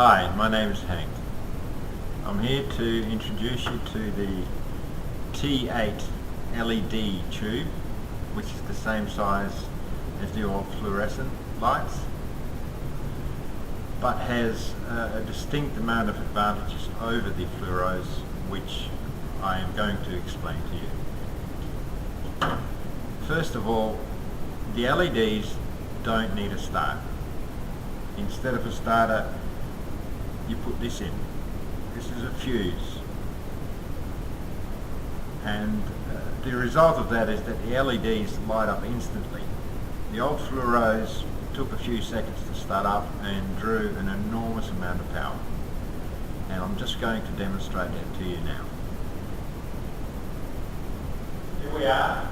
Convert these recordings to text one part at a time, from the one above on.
Hi, my name is Hank. I'm here to introduce you to the T8 LED tube, which is the same size as the old fluorescent lights, but has a distinct amount of advantages over the fluoros, which I am going to explain to you. First of all, the LEDs don't need a start. Instead of a starter, you put this in. This is a fuse, and the result of that is that the LEDs light up instantly. The old fluoros took a few seconds to start up and drew an enormous amount of power, and I'm just going to demonstrate that to you now. Here we are.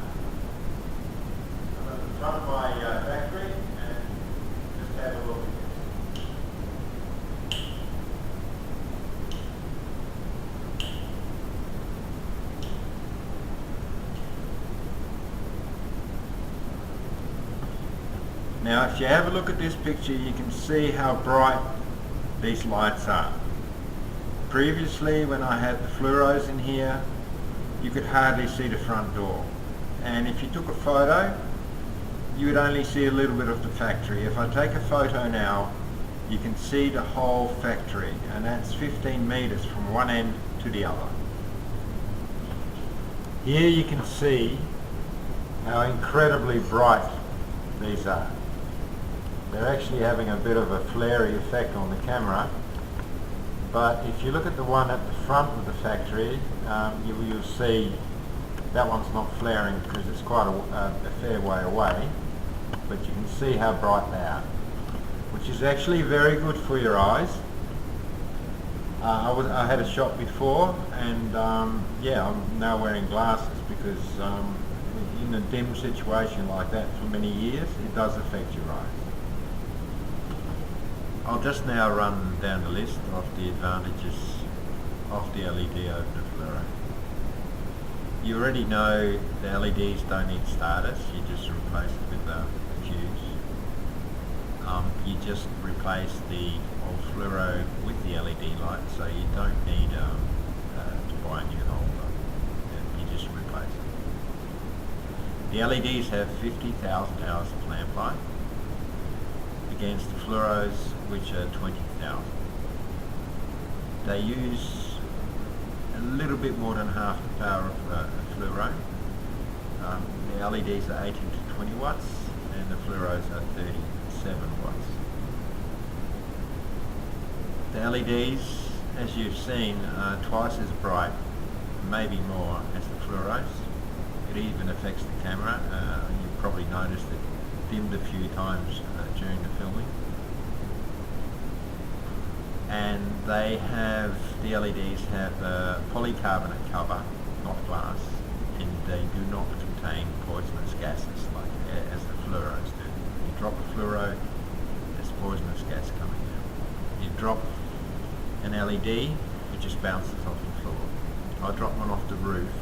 I'm at the front of my factory, and just have a look at this. Now, if you have a look at this picture, you can see how bright these lights are. Previously, when I had the fluoros in here, you could hardly see the front door. And if you took a photo, you would only see a little bit of the factory. If I take a photo now, you can see the whole factory, and that's 15 meters from one end to the other. Here you can see how incredibly bright these are. They're actually having a bit of a flary effect on the camera, but if you look at the one at the front of the factory, you'll see that one's not flaring because it's quite a fair way away, but you can see how bright they are, which is actually very good for your eyes. I had a shop before, and yeah, I'm now wearing glasses because in a dim situation like that for many years, it does affect your eyes. I'll just now run down the list of the advantages of the LED over the fluoro. You already know the LEDs don't need starters, you just replace it with a fuse. You just replace the old fluoro with the LED light, so you don't need to buy a new holder. You just replace it. The LEDs have 50,000 hours of lamp life against the fluoros, which are 20,000. They use a little bit more than half the power of a fluoro. The LEDs are 18 to 20 watts and the fluoros are 37 watts. The LEDs, as you've seen, are twice as bright, maybe more, as the fluoros. It even affects the camera. You've probably noticed it dimmed a few times during the filming. And the LEDs have a polycarbonate cover, not glass, and they do not contain poisonous gases like as the fluoros do. You drop a fluoro, there's poisonous gas coming out. You drop an LED, it just bounces off the floor. I drop one off the roof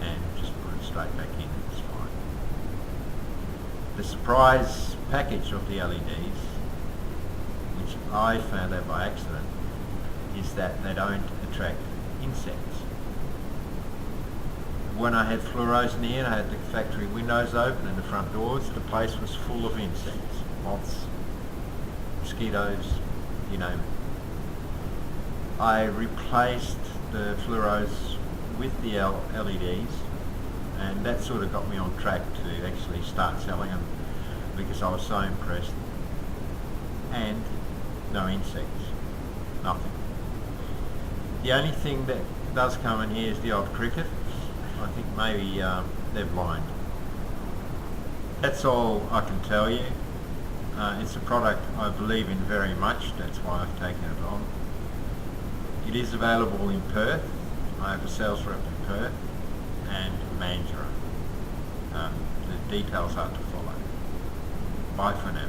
and just put it straight back in, it's fine. The surprise package of the LEDs, which I found out by accident, is that they don't attract insects. When I had fluoros in here and I had the factory windows open and the front doors, the place was full of insects, moths, mosquitoes, you name it. I replaced the fluoros with the LEDs, and that sort of got me on track to actually start selling them because I was so impressed. And no insects, nothing. The only thing that does come in here is the odd cricket. I think maybe they're blind. That's all I can tell you. It's a product I believe in very much, that's why I've taken it on. It is available in Perth. I have a sales rep in Perth and Mandurah. The details are to follow. Bye for now.